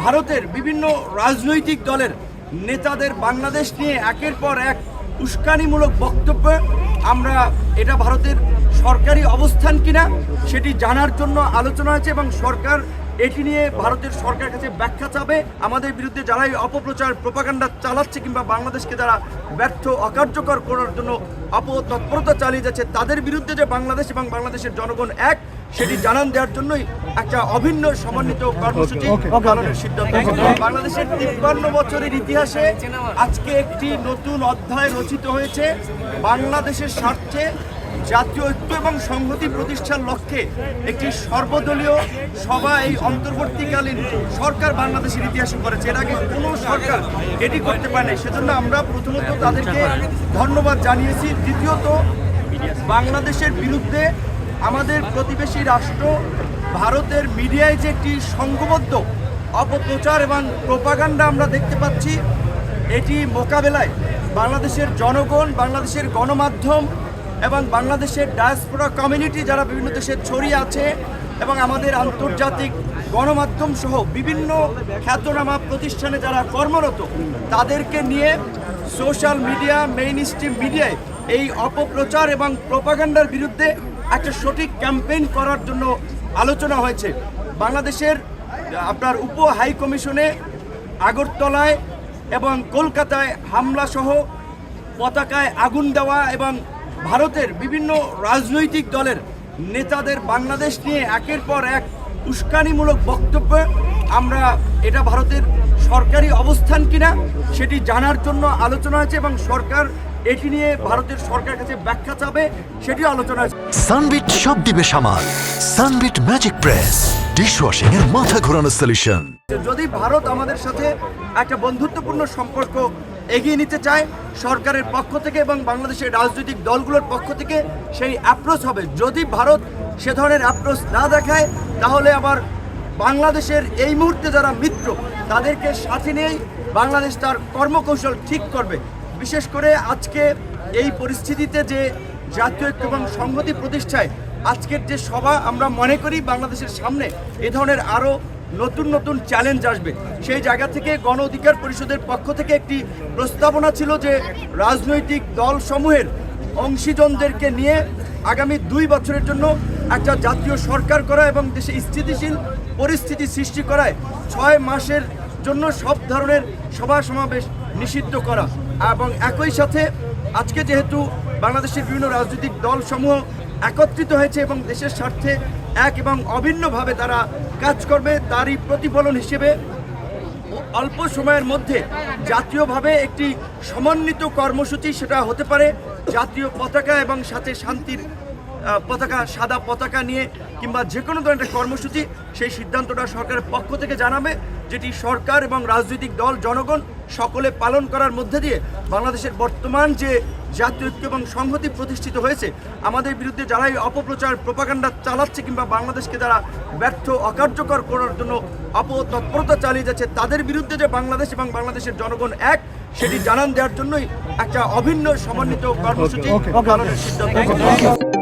ভারতের বিভিন্ন রাজনৈতিক দলের নেতাদের বাংলাদেশ নিয়ে একের পর এক উস্কানিমূলক বক্তব্য, আমরা এটা ভারতের সরকারি অবস্থান কিনা সেটি জানার জন্য আলোচনা হয়েছে এবং সরকার এটি নিয়ে ভারতের সরকারের কাছে ব্যাখ্যা চাবে। আমাদের বিরুদ্ধে যারা এই অপপ্রচার প্রোপাগান্ডা চালাচ্ছে কিংবা বাংলাদেশকে যারা ব্যর্থ অকার্যকর করার জন্য অপতৎপরতা চালিয়ে যাচ্ছে তাদের বিরুদ্ধে যে বাংলাদেশ এবং বাংলাদেশের জনগণ এক সেটি জানান দেওয়ার জন্যই একটা অভিন্ন সমন্বিত কর্মসূচি পালনের সিদ্ধান্ত। বাংলাদেশের 53 বছরের ইতিহাসে আজকে একটি নতুন অধ্যায় রচিত হয়েছে। বাংলাদেশের স্বার্থে জাতীয় ঐক্য এবং সংহতি প্রতিষ্ঠার লক্ষ্যে একটি সর্বদলীয় সভা এই অন্তর্বর্তীকালীন সরকার বাংলাদেশের ইতিহাসে করেছে। এর আগে কোনো সরকার এটি করতে পারে নাই। সেজন্য আমরা প্রথমত তাদেরকে ধন্যবাদ জানিয়েছি। দ্বিতীয়ত, বাংলাদেশের বিরুদ্ধে আমাদের প্রতিবেশী রাষ্ট্র ভারতের মিডিয়ায় যে একটি সংঘবদ্ধ অপপ্রচার এবং প্রোপাগান্ডা আমরা দেখতে পাচ্ছি, এটি মোকাবেলায় বাংলাদেশের জনগণ, বাংলাদেশের গণমাধ্যম এবং বাংলাদেশের ডায়াসপোরা কমিউনিটি যারা বিভিন্ন দেশে ছড়িয়ে আছে এবং আমাদের আন্তর্জাতিক গণমাধ্যম সহ বিভিন্ন খ্যাতনামা প্রতিষ্ঠানে যারা কর্মরত তাদেরকে নিয়ে সোশ্যাল মিডিয়া, মেইন স্ট্রিম মিডিয়ায় এই অপপ্রচার এবং প্রোপাগান্ডার বিরুদ্ধে একটা সঠিক ক্যাম্পেইন করার জন্য আলোচনা হয়েছে। বাংলাদেশের আপনার উপ হাই কমিশনে আগরতলায় এবং কলকাতায় হামলাসহ পতাকায় আগুন দেওয়া এবং ভারতের বিভিন্ন রাজনৈতিক দলের নেতাদের বাংলাদেশ নিয়ে একের পর এক উস্কানিমূলক বক্তব্য, আমরা এটা ভারতের সরকারি অবস্থান কিনা সেটি জানার জন্য আলোচনা হয়েছে এবং সরকার এটি নিয়ে ভারতের সরকারের কাছে ব্যাখ্যা চাবে, সেটিও আলোচনা হয়েছে। সানবিট সব দিবে সামাল। সানবিট ম্যাজিক প্রেস ডিশওয়াশিং এর মাথা ঘোরানো সলিউশন। যদি ভারত আমাদের সাথে একটা বন্ধুত্বপূর্ণ সম্পর্ক এগিয়ে নিতে চায় সরকারের পক্ষ থেকে এবং বাংলাদেশের রাজনৈতিক দলগুলোর পক্ষ থেকে সেই অ্যাপ্রোচ হবে। যদি ভারত সে ধরনের অ্যাপ্রোচ না দেখায় তাহলে আবার বাংলাদেশের এই মুহূর্তে যারা মিত্র তাদেরকে সাথে নিয়েই বাংলাদেশ তার কর্মকৌশল ঠিক করবে। বিশেষ করে আজকে এই পরিস্থিতিতে যে জাতীয় ঐক্য এবং সংহতি প্রতিষ্ঠায় আজকের যে সভা, আমরা মনে করি বাংলাদেশের সামনে এ ধরনের আরও নতুন নতুন চ্যালেঞ্জ আসবে। সেই জায়গা থেকে গণ অধিকার পরিষদের পক্ষ থেকে একটি প্রস্তাবনা ছিল যে রাজনৈতিক দলসমূহের অংশীজনদেরকে নিয়ে আগামী 2 বছরের জন্য একটা জাতীয় সরকার করা এবং দেশে স্থিতিশীল পরিস্থিতি সৃষ্টি করায় 6 মাসের জন্য সব ধরনের সভা সমাবেশ নিষিদ্ধ করা এবং একই সাথে আজকে যেহেতু বাংলাদেশের বিভিন্ন রাজনৈতিক দলসমূহ একত্রিত হয়েছে এবং দেশের স্বার্থে এক এবং অভিন্নভাবে তারা কাজ করবে, তারই প্রতিফলন হিসেবে অল্প সময়ের মধ্যে জাতীয়ভাবে একটি সমন্বিত কর্মসূচি, সেটা হতে পারে জাতীয় পতাকা এবং সাথে শান্তির পতাকা, সাদা পতাকা নিয়ে কিংবা যে কোনো ধরনের কর্মসূচি, সেই সিদ্ধান্তটা সরকারের পক্ষ থেকে জানাবে, যেটি সরকার এবং রাজনৈতিক দল, জনগণ সকলে পালন করার মধ্যে দিয়ে বাংলাদেশের বর্তমান যে জাতীয় ঐক্য এবং সংহতি প্রতিষ্ঠিত হয়েছে, আমাদের বিরুদ্ধে যারা এই অপপ্রচার প্রোপাগান্ডা চালাচ্ছে কিংবা বাংলাদেশকে যারা ব্যর্থ অকার্যকর করার জন্য অপতৎপরতা চালিয়ে যাচ্ছে তাদের বিরুদ্ধে যে বাংলাদেশ এবং বাংলাদেশের জনগণ এক সেটি জানান দেওয়ার জন্যই একটা অভিন্ন সমন্বিত কর্মসূচি পালনের সিদ্ধান্ত।